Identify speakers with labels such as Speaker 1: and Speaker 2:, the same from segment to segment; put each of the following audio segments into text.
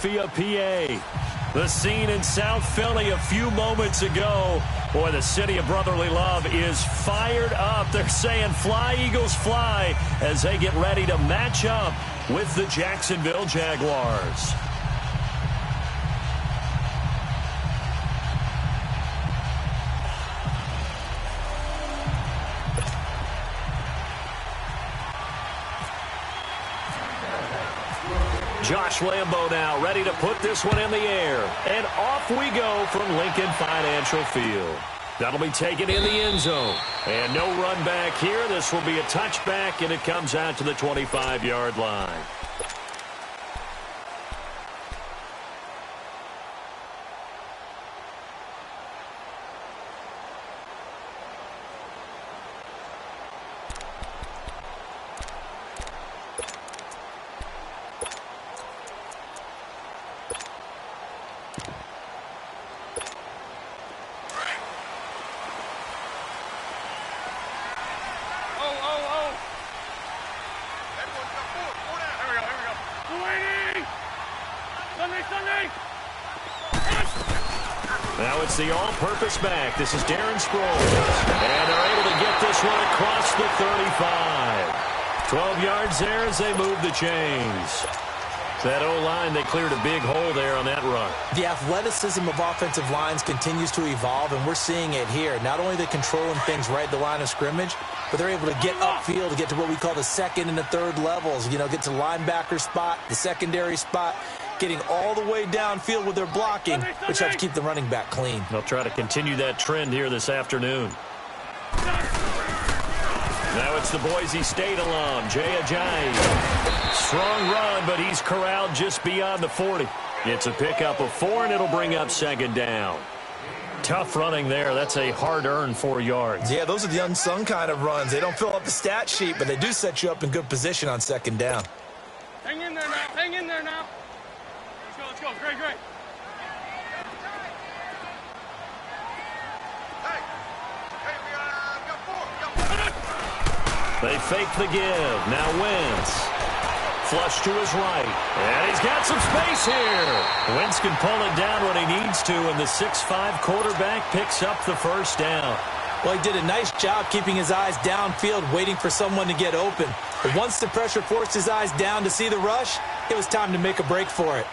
Speaker 1: via PA. The scene in South Philly a few moments ago. Boy, the city of brotherly love is fired up. They're saying fly, Eagles, fly, as they get ready to match up with the Jacksonville Jaguars. Josh Lambo now ready to put this one in the air. And off we go from Lincoln Financial Field. That'll be taken in the end zone. And no run back here. This will be a touchback, and it comes out to the 25-yard line. Now it's the all-purpose back. This is Darren Sproles. And they're able to get this one across the 35. 12 yards there as they move the chains. That O-line, they cleared a big hole there on that run.
Speaker 2: The athleticism of offensive lines continues to evolve, and we're seeing it here. Not only are they controlling things right at the line of scrimmage, but they're able to get upfield to get to what we call the second and the third levels. You know, get to the linebacker spot, the secondary spot, getting all the way downfield with their blocking, which helps keep the running back clean.
Speaker 1: They'll try to continue that trend here this afternoon. Now it's the Boise State alum, Jay Ajayi. Strong run, but he's corralled just beyond the 40. It's a pickup of 4, and it'll bring up second down. Tough running there. That's a hard-earned 4 yards.
Speaker 2: Yeah, those are the unsung kind of runs. They don't fill up the stat sheet, but they do set you up in good position on second down.
Speaker 3: Hang in there now. Hang in there now. Let's go. Great.
Speaker 1: They fake the give. Now Wentz. Flush to his right. And he's got some space here. Wentz can pull it down when he needs to, and the 6'5" quarterback picks up the first down.
Speaker 2: Well, he did a nice job keeping his eyes downfield, waiting for someone to get open. But once the pressure forced his eyes down to see the rush, it was time to make a break for it.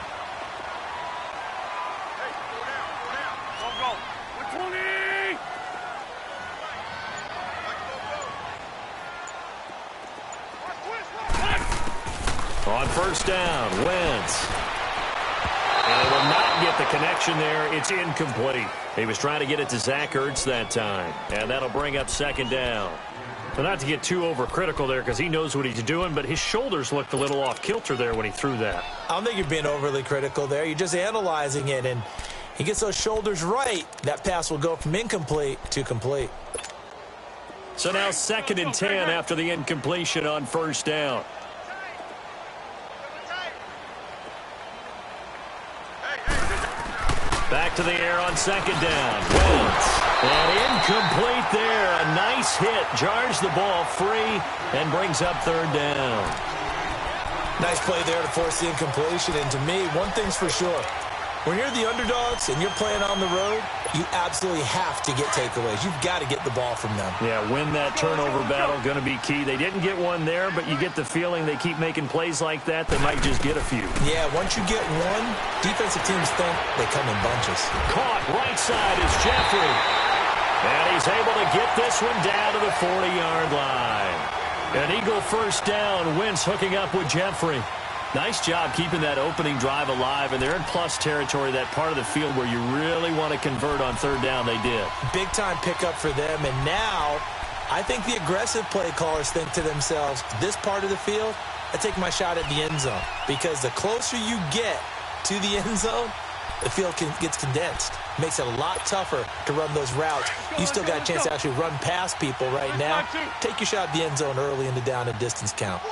Speaker 1: On first down, Wentz. And they will not get the connection there. It's incomplete. He was trying to get it to Zach Ertz that time. And that'll bring up second down. But not to get too overcritical there because he knows what he's doing, but his shoulders looked a little off kilter there when he threw that.
Speaker 2: I don't think you're being overly critical there. You're just analyzing it, and he gets those shoulders right. That pass will go from incomplete to complete.
Speaker 1: So now 2nd and 10 after the incompletion on first down. Back to the air on second down. Wentz. And incomplete there. A nice hit. Jars the ball free and brings up third down.
Speaker 2: Nice play there to force the incompletion. And to me, one thing's for sure. When you're the underdogs and you're playing on the road, you absolutely have to get takeaways. You've got to get the ball from them.
Speaker 1: Yeah, win that turnover battle, going to be key. They didn't get one there, but you get the feeling they keep making plays like that, they might just get a few.
Speaker 2: Yeah, once you get one, defensive teams think they come in bunches.
Speaker 1: Caught right side is Jeffrey. And he's able to get this one down to the 40-yard line. An Eagle first down. Wentz hooking up with Jeffrey. Nice job keeping that opening drive alive, and they're in plus territory, that part of the field where you really want to convert on third down. They did.
Speaker 2: Big-time pickup for them, and now I think the aggressive play callers think to themselves, this part of the field, I take my shot at the end zone, because the closer you get to the end zone, the field gets condensed. Makes it a lot tougher to run those routes. You still got a chance to actually run past people right now. Take your shot at the end zone early in the down and distance count.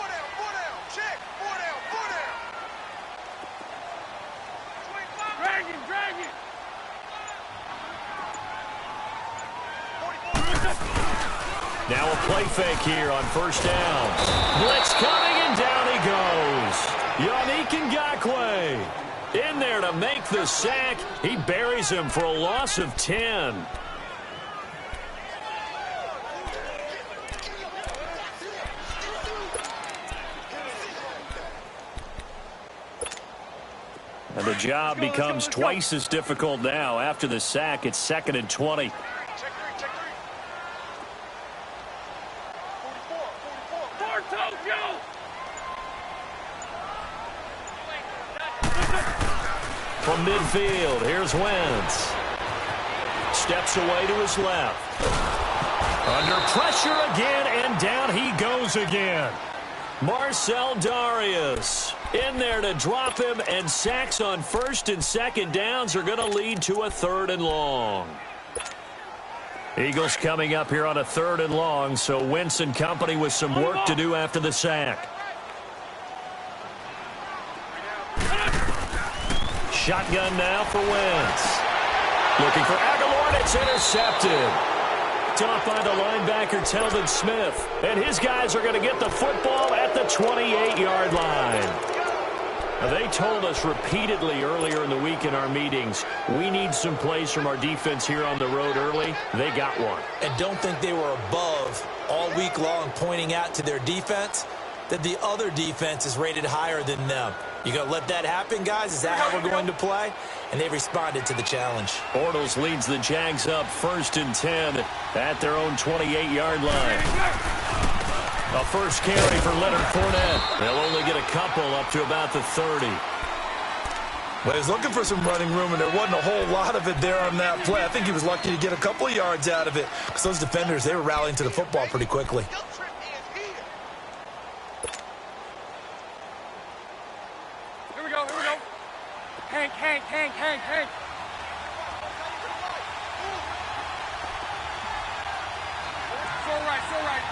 Speaker 1: Now a play fake here on first down. Blitz coming, and down he goes. Yannick Ngakoue. In there to make the sack. He buries him for a loss of 10. And the job becomes twice as difficult now. After the sack, it's 2nd and 20. From midfield, here's Wentz. Steps away to his left. Under pressure again, and down he goes again. Marcel Darius in there to drop him, and sacks on 1st and 2nd downs are going to lead to a 3rd and long. Eagles coming up here on a 3rd and long, so Wentz and company with some work to do after the sack. Shotgun now for Wentz. Looking for Aguilar, and it's intercepted. Taught by the linebacker, Telvin Smith. And his guys are going to get the football at the 28-yard line. Now, they told us repeatedly earlier in the week in our meetings, we need some plays from our defense here on the road early. They got one.
Speaker 2: And don't think they were above all week long pointing out to their defense that the other defense is rated higher than them. You going to let that happen, guys? Is that how we're going to play? And they responded to the challenge.
Speaker 1: Bortles leads the Jags up 1st and 10 at their own 28-yard line. A first carry for Leonard Fournette. They'll only get a couple up to about the 30.
Speaker 2: Well, he was looking for some running room, and there wasn't a whole lot of it there on that play. I think he was lucky to get a couple of yards out of it, because those defenders, they were rallying to the football pretty quickly.
Speaker 3: Hank. So right.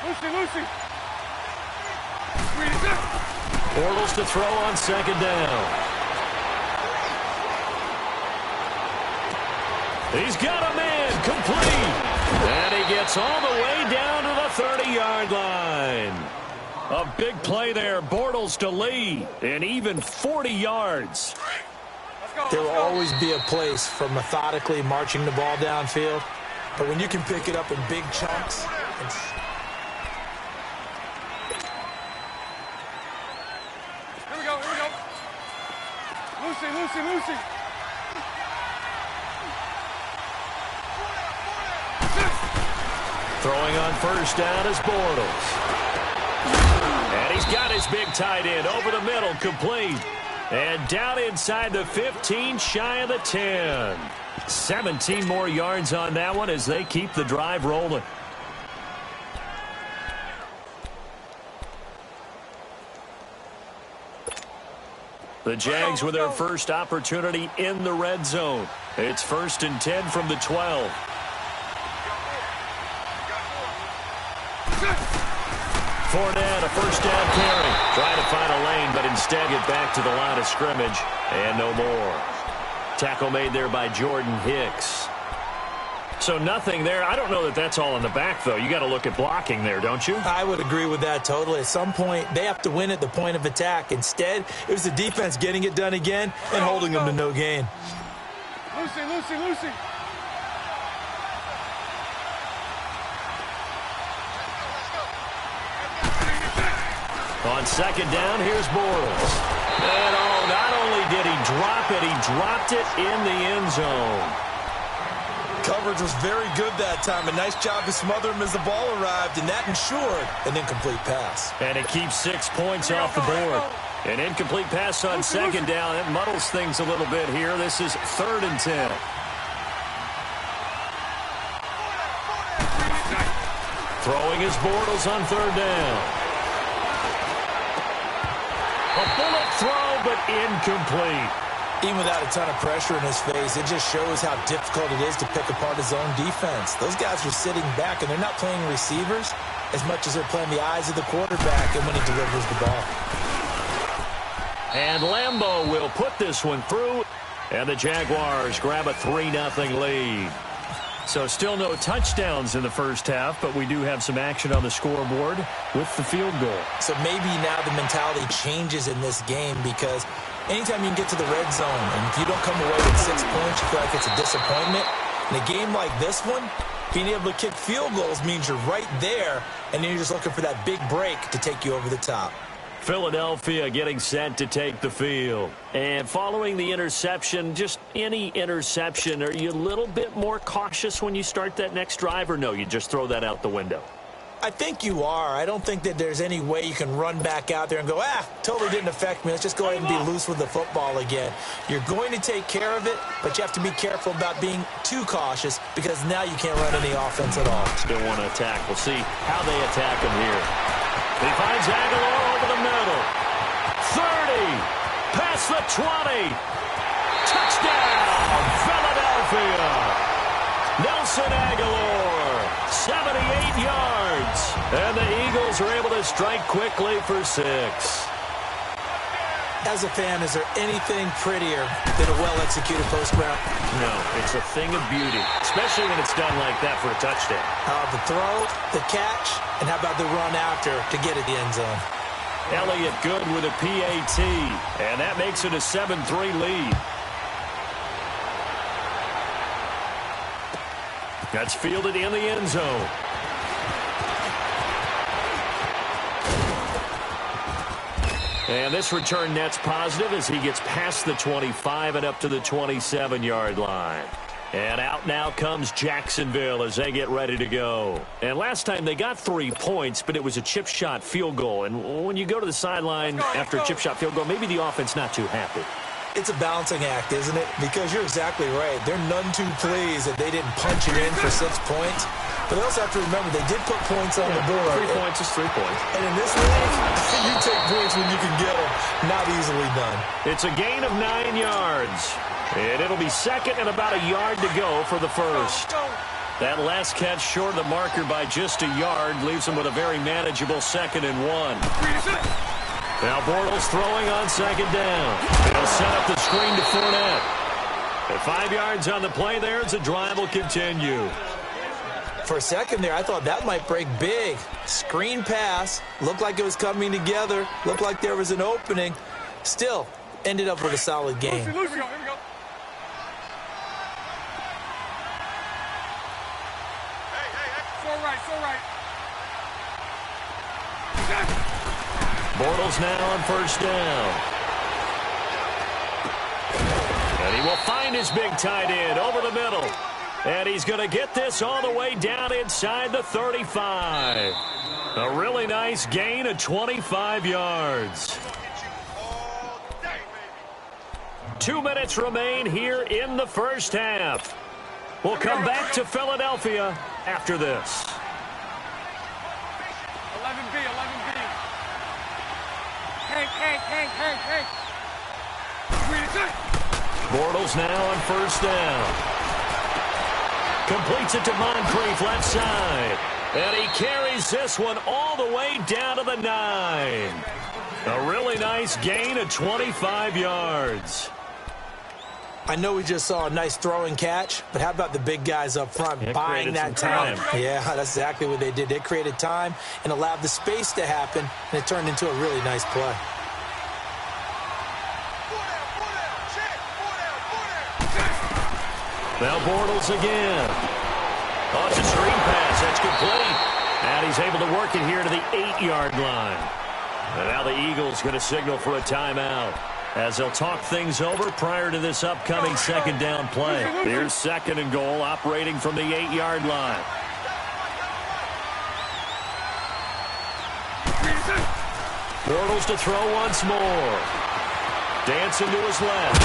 Speaker 3: Lucy.
Speaker 1: Bortles to throw on 2nd down. He's got a man complete. And he gets all the way down to the 30-yard line. A big play there. Bortles to lead. And even 40 yards.
Speaker 2: There will always be a place for methodically marching the ball downfield. But when you can pick it up in big chunks.
Speaker 3: Here we go. Lucy.
Speaker 1: Throwing on 1st down is Bortles. And he's got his big tight end over the middle, complete. And down inside the 15, shy of the 10. 17 more yards on that one as they keep the drive rolling. The Jags with their first opportunity in the red zone. It's 1st and 10 from the 12. Fournette, a first down carry. Trying to find a lane, but instead get back to the line of scrimmage. And no more. Tackle made there by Jordan Hicks. So nothing there. I don't know that that's all in the back, though. You got to look at blocking there, don't you?
Speaker 2: I would agree with that totally. At some point, they have to win at the point of attack. Instead, it was the defense getting it done again and holding them to no gain.
Speaker 3: Lucy.
Speaker 1: On 2nd down, here's Bortles. And not only did he drop it, he dropped it in the end zone.
Speaker 2: Coverage was very good that time. A nice job to smother him as the ball arrived, and that ensured an incomplete pass.
Speaker 1: And it keeps 6 points off the board. An incomplete pass on 2nd down. It muddles things a little bit here. This is 3rd and 10. Throwing his Bortles on 3rd down. A bullet throw, but incomplete.
Speaker 2: Even without a ton of pressure in his face, it just shows how difficult it is to pick apart his own defense. Those guys are sitting back, and they're not playing receivers as much as they're playing the eyes of the quarterback and when he delivers the ball.
Speaker 1: And Lambeau will put this one through, and the Jaguars grab a 3-0 lead. So still no touchdowns in the first half, but we do have some action on the scoreboard with the field goal. So
Speaker 2: maybe now the mentality changes in this game because anytime you can get to the red zone and if you don't come away with 6 points, you feel like it's a disappointment. In a game like this one, being able to kick field goals means you're right there, and then you're just looking for that big break to take you over the top.
Speaker 1: Philadelphia getting set to take the field. And following the interception, just any interception, are you a little bit more cautious when you start that next drive, or no, you just throw that out the window?
Speaker 2: I think you are. I don't think that there's any way you can run back out there and go, totally didn't affect me. Let's just go ahead and be loose with the football again. You're going to take care of it, but you have to be careful about being too cautious because now you can't run any offense at all.
Speaker 1: Still want to attack. We'll see how they attack him here. He finds Aguilar over the middle. 30. Past the 20. Touchdown, Philadelphia. Nelson Aguilar, 78 yards. And the Eagles are able to strike quickly for 6.
Speaker 2: As a fan, is there anything prettier than a well-executed post-route?
Speaker 1: No, it's a thing of beauty, especially when it's done like that for a touchdown.
Speaker 2: The throw, the catch, and how about the run after to get at the end zone?
Speaker 1: Elliott good with a PAT, and that makes it a 7-3 lead. That's fielded in the end zone. And this return net's positive as he gets past the 25 and up to the 27-yard line. And out now comes Jacksonville as they get ready to go. And last time they got 3 points, but it was a chip shot field goal. And when you go to the sideline after a chip shot field goal, maybe the offense not too happy.
Speaker 2: It's a balancing act, isn't it? Because you're exactly right. They're none too pleased that they didn't punch it in for 6 points. But they also have to remember they did put points on the board.
Speaker 1: 3 points is 3 points.
Speaker 2: And in this league, you take points when you can get them. Not easily done.
Speaker 1: It's a gain of 9 yards. And it'll be second and about a yard to go for the first. That last catch short of the marker by just a yard leaves them with a very manageable 2nd and 1. Now Bortles throwing on 2nd down. He'll set up the screen to Fournette. At 5 yards on the play there as the drive will continue.
Speaker 2: For a second there, I thought that might break big. Screen pass. Looked like it was coming together. Looked like there was an opening. Still, ended up with a solid game.
Speaker 3: Here we go. So right.
Speaker 1: Bortles now on 1st down. And he will find his big tight end over the middle. And he's going to get this all the way down inside the 35. A really nice gain of 25 yards. 2 minutes remain here in the first half. We'll come back to Philadelphia after this.
Speaker 3: 11B. Hank.
Speaker 1: Bortles now on 1st down. Completes it to Moncrief left side. And he carries this one all the way down to the 9. A really nice gain of 25 yards.
Speaker 2: I know we just saw a nice throw and catch, but how about the big guys up front buying that time? Yeah, that's exactly what they did. They created time and allowed the space to happen, and it turned into a really nice play.
Speaker 1: Now Bortles again. Oh, it's a screen pass. That's complete. And he's able to work it here to the 8-yard line. And now the Eagles going to signal for a timeout as they'll talk things over prior to this upcoming 2nd down play. Here's 2nd and goal operating from the 8-yard line. Bortles to throw once more. Dancing to his left.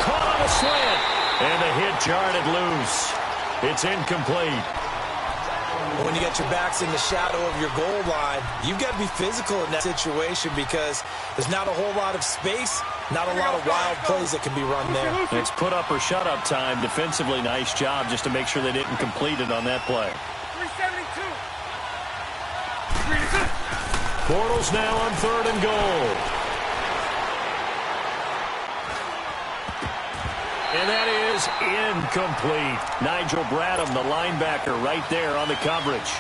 Speaker 1: Caught on a slant. And the hit jarred it loose. It's incomplete.
Speaker 2: When you got your backs in the shadow of your goal line, you've got to be physical in that situation because there's not a whole lot of space, not a lot of wild plays that can be run there.
Speaker 1: It's put up or shut up time. Defensively, nice job just to make sure they didn't complete it on that play.
Speaker 3: 372.
Speaker 1: Bortles now on 3rd and goal. And that is incomplete. Nigel Bradham, the linebacker, right there on the coverage.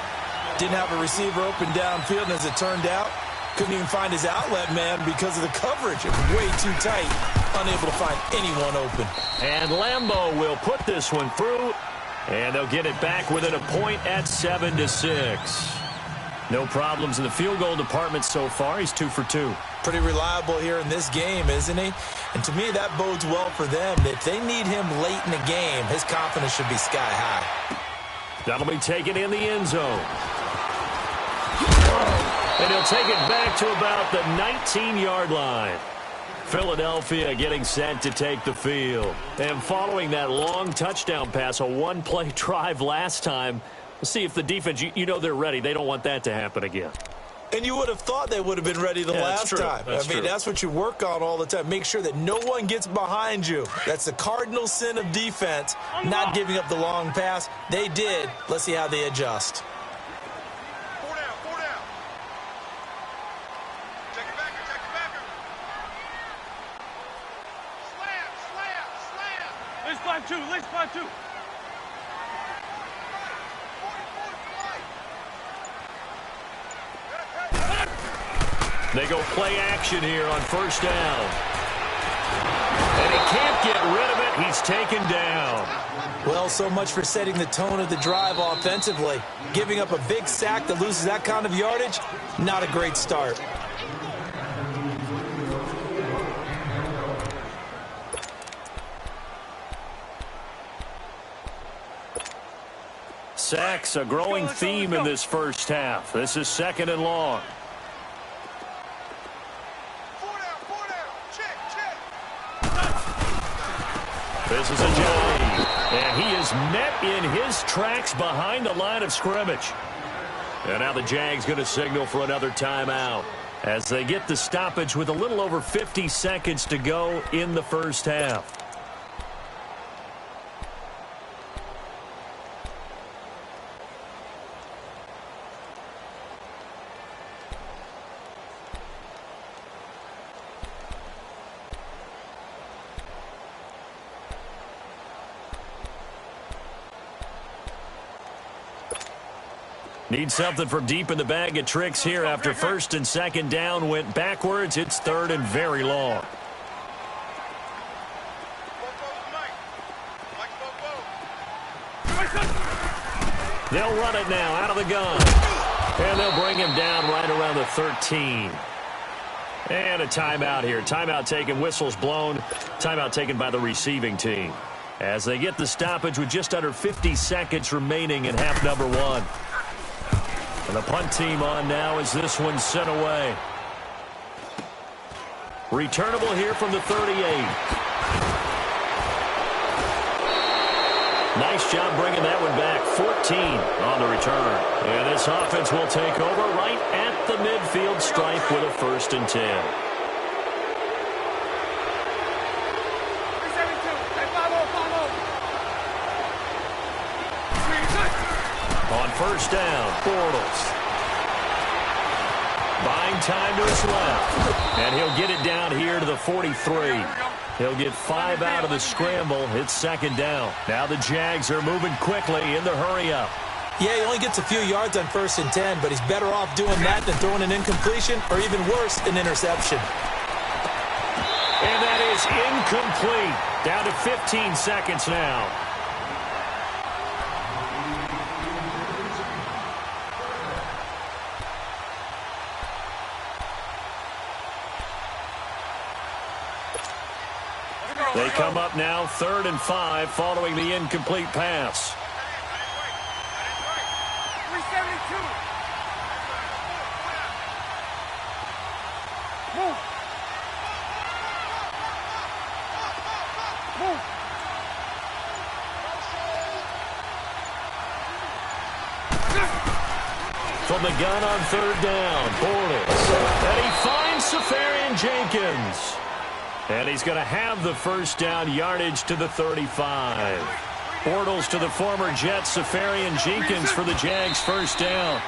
Speaker 2: Didn't have a receiver open downfield, and as it turned out, couldn't even find his outlet man because of the coverage. It was way too tight, unable to find anyone open.
Speaker 1: And Lambeau will put this one through, and they'll get it back within a point at 7-6. No problems in the field goal department so far. He's 2 for 2.
Speaker 2: Pretty reliable here in this game, isn't he? And to me, that bodes well for them. If they need him late in the game, his confidence should be sky high.
Speaker 1: That'll be taken in the end zone. And he'll take it back to about the 19-yard line. Philadelphia getting set to take the field. And following that long touchdown pass, a one-play drive last time, we'll see if the defense, you know they're ready. They don't want that to happen again.
Speaker 2: And you would have thought they would have been ready the last time. That's what you work on all the time. Make sure that no one gets behind you. That's the cardinal sin of defense, not giving up the long pass. They did. Let's see how they adjust.
Speaker 3: 4 down, 4 down. Check it backer, check it backer. Slam. Let's spot 2, let's spot 2.
Speaker 1: They go play action here on first down. And he can't get rid of it. He's taken down.
Speaker 2: Well, so much for setting the tone of the drive offensively. Giving up a big sack that loses that kind of yardage, not a great start.
Speaker 1: Sacks, a growing theme in this first half. This is 2nd and long. This is a Johnny, and he is met in his tracks behind the line of scrimmage. And now the Jags going to signal for another timeout as they get the stoppage with a little over 50 seconds to go in the first half. Need something from deep in the bag of tricks here after 1st and 2nd down went backwards. It's 3rd and very long. They'll run it now out of the gun. And they'll bring him down right around the 13. And a timeout here. Timeout taken, whistles blown. Timeout taken by the receiving team. As they get the stoppage with just under 50 seconds remaining in half number 1. And the punt team on now as this one's sent away. Returnable here from the 38. Nice job bringing that one back. 14 on the return. And this offense will take over right at the midfield stripe with a 1st and 10. On first down, Bortles. Buying time to his left. And he'll get it down here to the 43. He'll get 5 out of the scramble. It's 2nd down. Now the Jags are moving quickly in the hurry-up.
Speaker 2: Yeah, he only gets a few yards on 1st and 10, but he's better off doing that than throwing an incompletion or even worse, an interception.
Speaker 1: And that is incomplete. Down to 15 seconds now. They come up now 3rd and 5 following the incomplete pass.
Speaker 3: 372. Move. Move.
Speaker 1: From the gun on 3rd down, Bortles. And he finds Safarian Jenkins. And he's going to have the 1st down yardage to the 35. Bortles to the former Jet, Safarian Jenkins for the Jags' 1st down.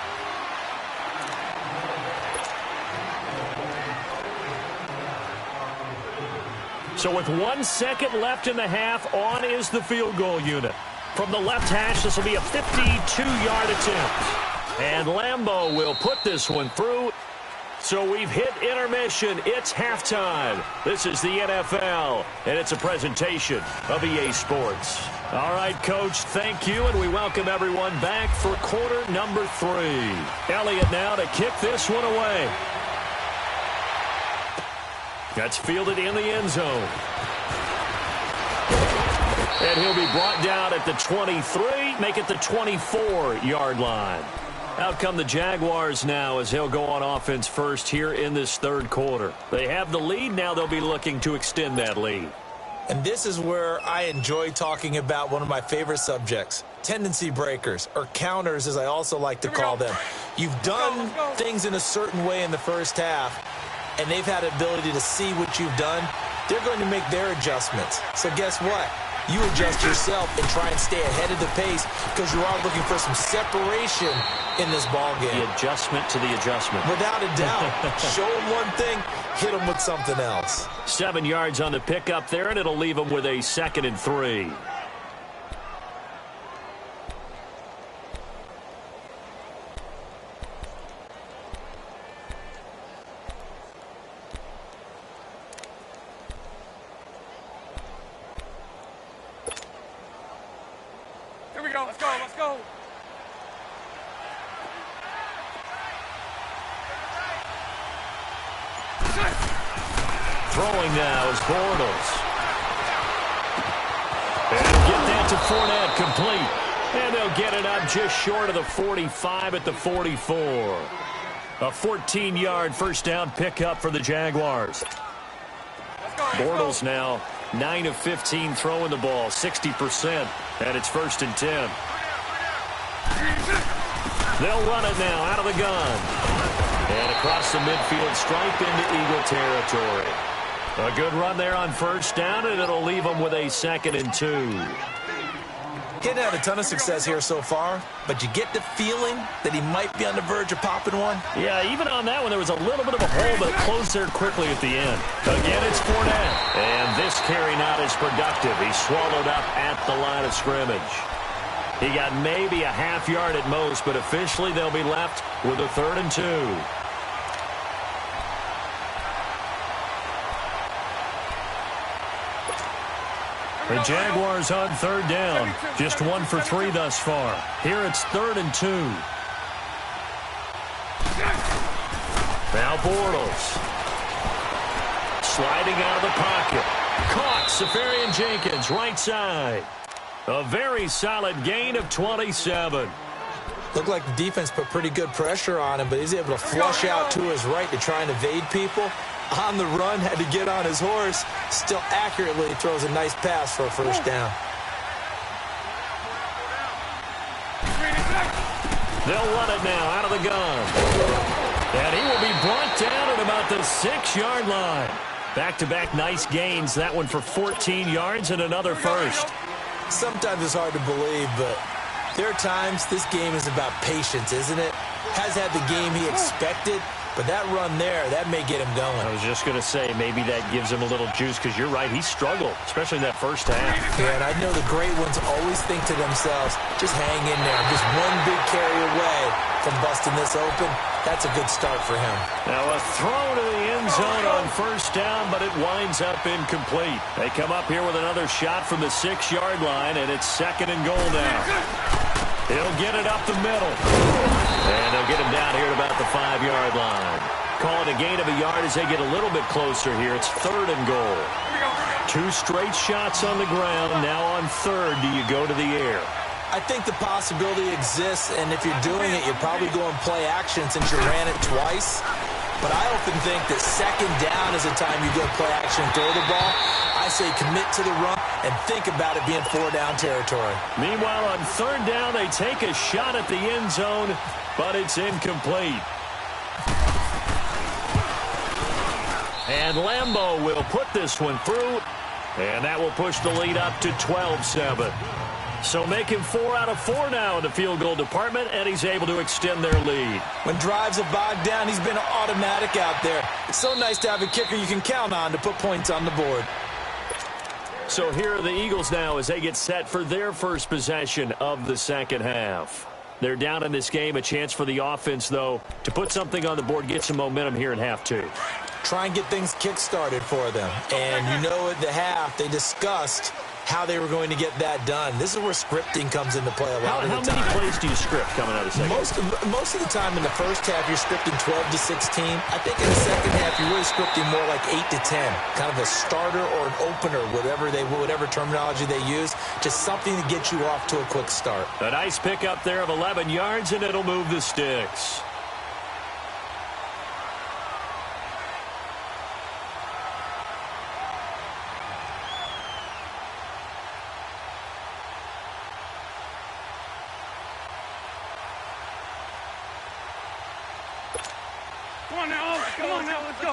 Speaker 1: So with 1 second left in the half, on is the field goal unit. From the left hash, this will be a 52-yard attempt. And Lambeau will put this one through. So we've hit intermission. It's halftime. This is the NFL, and it's a presentation of EA Sports. All right, Coach, thank you, and we welcome everyone back for quarter number 3. Elliott now to kick this one away. That's fielded in the end zone. And he'll be brought down at the 23, make it the 24-yard line. Out come the Jaguars now as they'll go on offense first here in this third quarter. They have the lead. Now they'll be looking to extend that lead.
Speaker 2: And this is where I enjoy talking about one of my favorite subjects, tendency breakers, or counters as I also like to call them. You've done things in a certain way in the first half, and they've had the ability to see what you've done. They're going to make their adjustments. So guess what? You adjust yourself and try and stay ahead of the pace because you are looking for some separation in this ball game.
Speaker 1: The adjustment to the adjustment.
Speaker 2: Without a doubt. Show them one thing, hit them with something else.
Speaker 1: 7 yards on the pickup there, and it'll leave them with a 2nd and 3.
Speaker 3: Let's go.
Speaker 1: Throwing now is Bortles. And get that to Fournette, complete. And they'll get it up just short of the 45 at the 44. A 14-yard first down pickup for the Jaguars. Bortles now 9 of 15 throwing the ball, 60%, and it's 1st and 10. They'll run it now out of the gun. And across the midfield stripe into Eagle territory. A good run there on first down, and it'll leave them with a 2nd and 2.
Speaker 2: Hadn't had a ton of success here so far, but you get the feeling that he might be on the verge of popping one.
Speaker 1: Yeah, even on that one, there was a little bit of a hole that closed there quickly at the end. Again, it's Fournette. And this carry not as productive. He's swallowed up at the line of scrimmage. He got maybe a half yard at most, but officially they'll be left with a 3rd and 2. The Jaguars on 3rd down. Just 1 for 3 thus far. Here it's 3rd and 2. Now Bortles. Sliding out of the pocket. Caught. Safarian-Jenkins, right side. A very solid gain of 27.
Speaker 2: Looked like the defense put pretty good pressure on him, but he's able to flush out to his right to try and evade people. On the run, had to get on his horse. Still accurately throws a nice pass for a first down.
Speaker 1: They'll run it now out of the gun. And he will be brought down at about the 6-yard line. Back-to-back nice gains. That one for 14 yards and another first.
Speaker 2: Sometimes it's hard to believe, but there are times this game is about patience, isn't it? Has had the game he expected, but that run there, that may get him going.
Speaker 1: I was just going to say, maybe that gives him a little juice, because you're right, he struggled, especially in that first half.
Speaker 2: Yeah, and I know the great ones always think to themselves, just hang in there. Just one big carry away from busting this open. That's a good start for him.
Speaker 1: Now a throw to the end zone on first down, but it winds up incomplete. They come up here with another shot from the 6-yard line, and it's 2nd and goal now. He'll get it up the middle. And they'll get him down here at about the 5-yard line. Call it a gain of a yard as they get a little bit closer here. It's 3rd and goal. 2 straight shots on the ground. Now on 3rd, do you go to the air?
Speaker 2: I think the possibility exists, and if you're doing it, you're probably going play action since you ran it twice. But I often think that 2nd down is the time you go play action and throw the ball. I say commit to the run and think about it being 4-down territory.
Speaker 1: Meanwhile, on 3rd down, they take a shot at the end zone, but it's incomplete. And Lambeau will put this one through, and that will push the lead up to 12-7. So making 4 out of 4 now in the field goal department, and he's able to extend their lead.
Speaker 2: When drives have bogged down, he's been automatic out there. It's so nice to have a kicker you can count on to put points on the board.
Speaker 1: So here are the Eagles now as they get set for their first possession of the second half. They're down in this game. A chance for the offense, though, to put something on the board, get some momentum here in half two.
Speaker 2: Try and get things kick-started for them. And you know at the half, they discussed how they were going to get that done. This is where scripting comes into play a lot of the time.
Speaker 1: How many plays do you script coming out of the second?
Speaker 2: Most of the time in the first half, you're scripting 12 to 16. I think in the second half, you're really scripting more like 8 to 10. Kind of a starter or an opener, whatever terminology they use. Just something to get you off to a quick start.
Speaker 1: A nice pickup there of 11 yards, and it'll move the sticks.
Speaker 3: Come on now, come on now, let's go.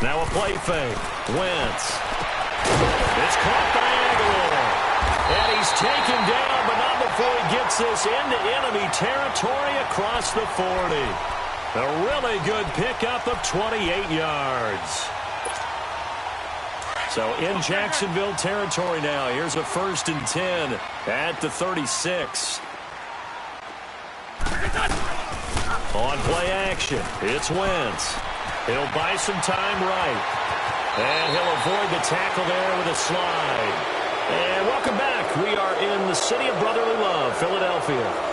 Speaker 1: Now a play fake. Wentz. It's caught by Aguilar. And he's taken down, but not before he gets this into enemy territory across the 40. A really good pickup of 28 yards. So in Jacksonville territory now. Here's a 1st and 10 at the 36. On play action, it's Wentz. He'll buy some time right. And he'll avoid the tackle there with a slide. And welcome back. We are in the city of brotherly love, Philadelphia.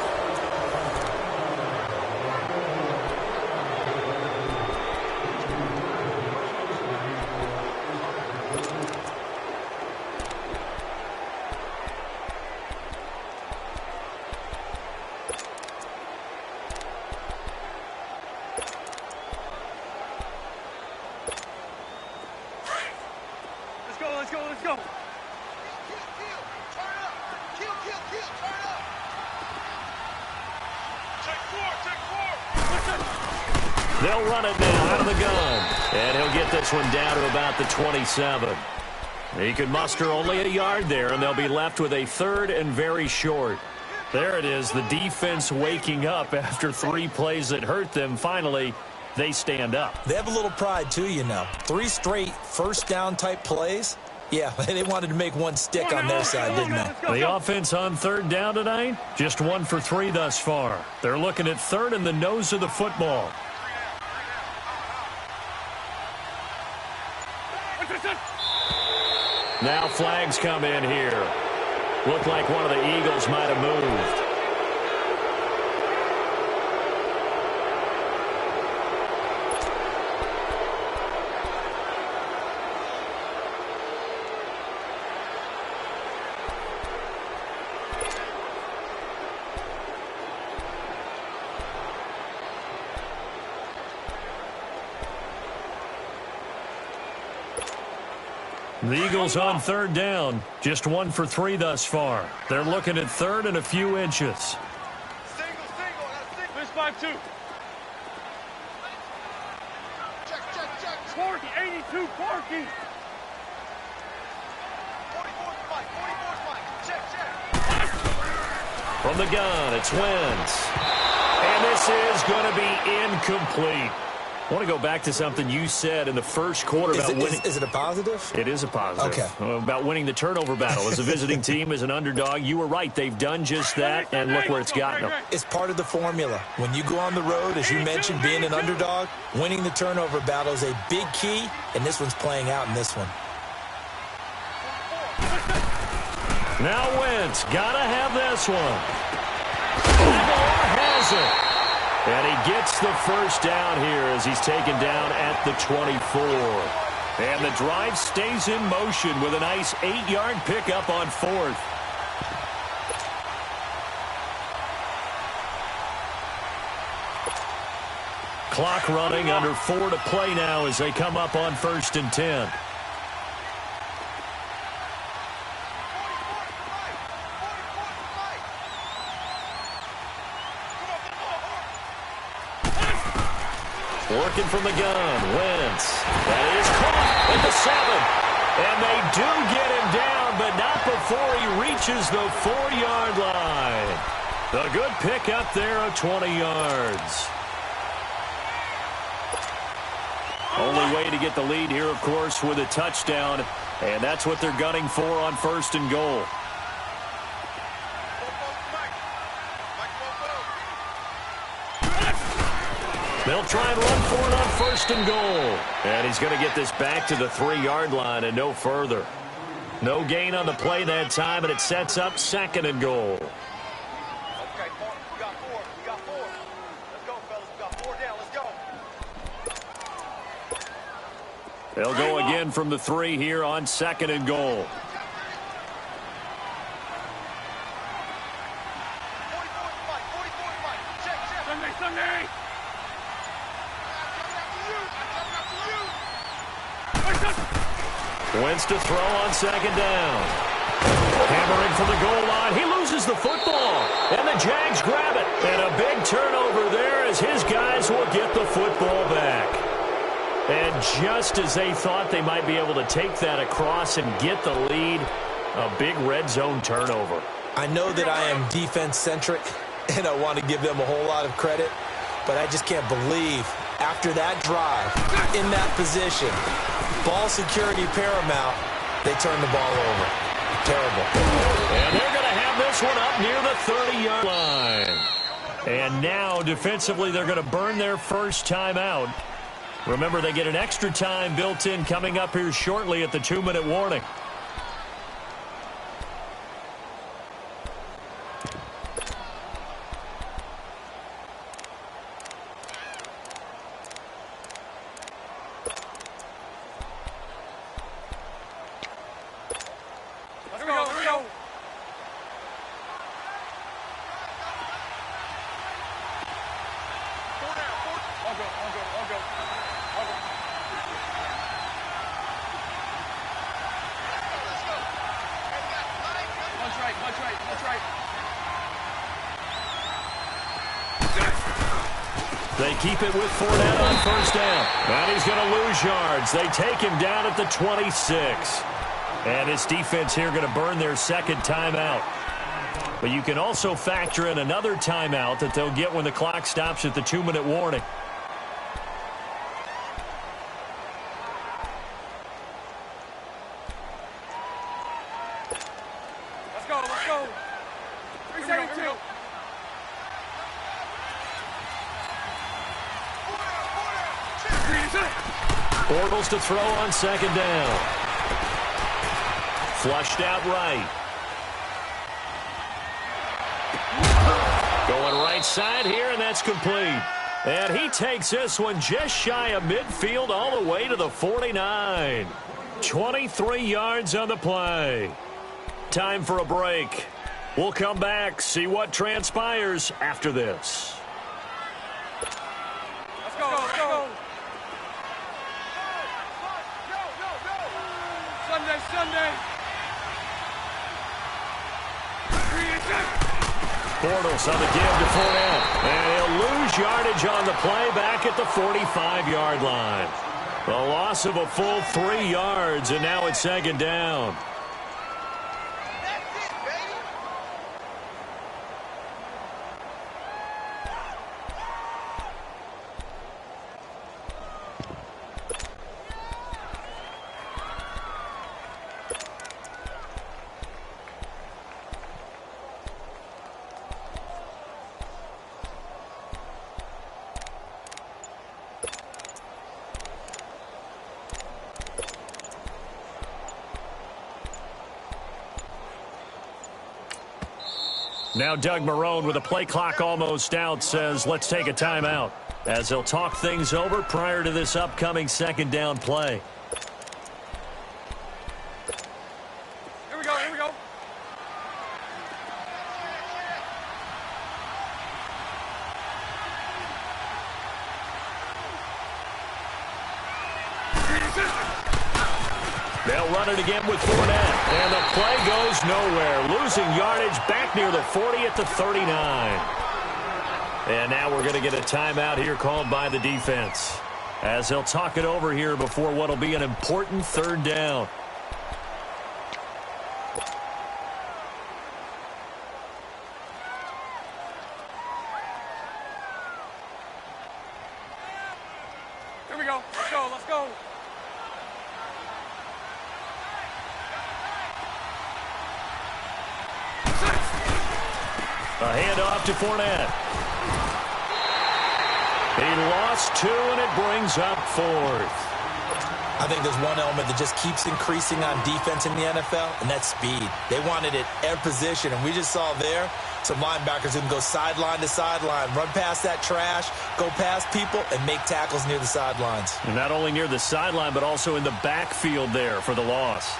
Speaker 3: Let's go.
Speaker 1: They'll run it now out of the gun. And he'll get this one down to about the 27. He can muster only a yard there, and they'll be left with a 3rd and very short. There it is, the defense waking up after 3 plays that hurt them. Finally, they stand up.
Speaker 2: They have a little pride, too, you know. 3 straight first-down type plays. Yeah, they wanted to make one stick on their side, didn't they?
Speaker 1: The offense on 3rd down tonight, just 1 for 3 thus far. They're looking at 3rd in the nose of the football. Now flags come in here. Looked like one of the Eagles might have moved. The Eagles on 3rd down. Just 1 for 3 thus far. They're looking at 3rd and a few inches.
Speaker 3: This 5-2. Check. Corky, 82, Corky.
Speaker 4: 44's fine. Check.
Speaker 1: From the gun, it's Wentz. And this is going to be incomplete. I want to go back to something you said in the first quarter about winning.
Speaker 2: Is it a positive?
Speaker 1: It is a positive.
Speaker 2: Okay.
Speaker 1: About winning the turnover battle. As a visiting team, as an underdog, you were right. They've done just that, and look where it's gotten them.
Speaker 2: It's part of the formula. When you go on the road, as you mentioned, being an underdog, winning the turnover battle is a big key, and this one's playing out in this one.
Speaker 1: Now Wentz, gotta have this one. Aguilar has it. And he gets the first down here as he's taken down at the 24. And the drive stays in motion with a nice 8-yard pickup on 4th. Clock running, under 4 to play now as they come up on 1st and 10. Working from the gun, Wentz. That is caught at the 7. And they do get him down, but not before he reaches the 4-yard line. A good pick up there of 20 yards. Only way to get the lead here, of course, with a touchdown. And that's what they're gunning for on 1st and goal. They'll try and run for it on 1st and goal. And he's going to get this back to the 3-yard line and no further. No gain on the play that time, and it sets up 2nd and goal.
Speaker 4: Okay, we got 4. We got 4. Let's go, fellas. We got 4 down. Let's go.
Speaker 1: They'll go again from the 3 here on 2nd and goal.
Speaker 4: 44's Mike. 44's Mike. Check.
Speaker 3: Sunday.
Speaker 1: Wentz to throw on 2nd down. Hammering for the goal line. He loses the football. And the Jags grab it. And a big turnover there as his guys will get the football back. And just as they thought they might be able to take that across and get the lead, a big red zone turnover.
Speaker 2: I know that I am defense-centric, and I want to give them a whole lot of credit, but I just can't believe after that drive, in that position, ball security paramount, they turn the ball over. Terrible.
Speaker 1: And they're going to have this one up near the 30-yard line. And now, defensively, they're going to burn their first timeout. Remember, they get an extra time built in coming up here shortly at the 2-minute warning. They keep it with Fournette on 1st down. And he's going to lose yards. They take him down at the 26. And his defense here going to burn their 2nd timeout. But you can also factor in another timeout that they'll get when the clock stops at the 2-minute warning.
Speaker 3: Let's go. 372.
Speaker 1: Bortles to throw on 2nd down. Flushed out right. Going right side here, and that's complete. And he takes this one just shy of midfield all the way to the 49. 23 yards on the play. Time for a break. We'll come back, see what transpires after this.
Speaker 3: Let's go. Sunday.
Speaker 1: Bortles on the give to Fournette. And he'll lose yardage on the play back at the 45-yard line. A loss of a full 3 yards, and now it's 2nd down.
Speaker 4: That's it, baby.
Speaker 1: Now Doug Marrone, with the play clock almost out, says let's take a timeout as they'll talk things over prior to this upcoming 2nd down play.
Speaker 3: Here we go.
Speaker 1: They'll run it again with Fournette. And the play goes nowhere. Losing yardage back near the 40 at the 39. And now we're going to get a timeout here called by the defense, as they'll talk it over here before what will be an important 3rd down.
Speaker 3: go. Let's go. Let's go.
Speaker 1: A handoff to Fournette. He lost 2, and it brings up 4th.
Speaker 2: I think there's one element that just keeps increasing on defense in the NFL, and that's speed. They want it at every position, and we just saw there some linebackers who can go sideline to sideline, run past that trash, go past people, and make tackles near the sidelines.
Speaker 1: And not only near the sideline, but also in the backfield there for the loss.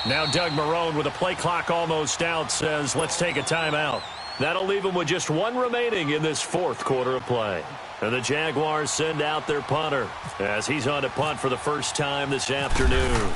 Speaker 1: Now Doug Marrone, with a play clock almost out, says, let's take a timeout. That'll leave him with just 1 remaining in this 4th quarter of play. And the Jaguars send out their punter as he's on to punt for the first time this afternoon.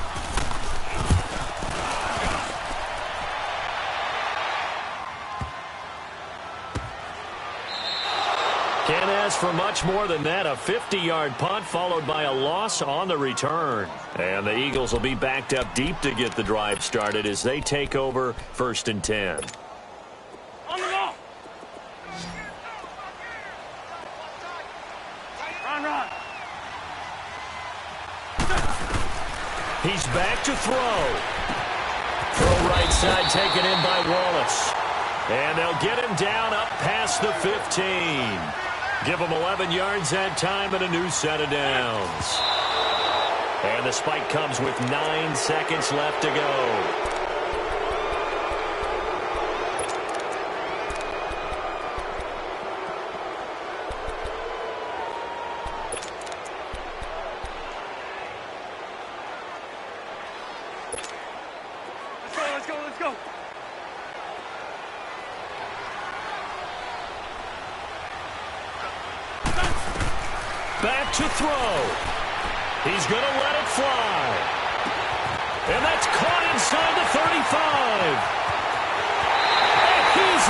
Speaker 1: Can't ask for much more than that. A 50-yard punt followed by a loss on the return. And the Eagles will be backed up deep to get the drive started as they take over 1st and 10.
Speaker 3: On the ball. Run.
Speaker 1: He's back to throw. Throw right side taken in by Wallace. And they'll get him down up past the 15. Give him 11 yards that time and a new set of downs. And the spike comes with 9 seconds left to go.
Speaker 3: Let's go.
Speaker 1: Back to throw. He's going to let it fly. And that's caught inside the 35. And he's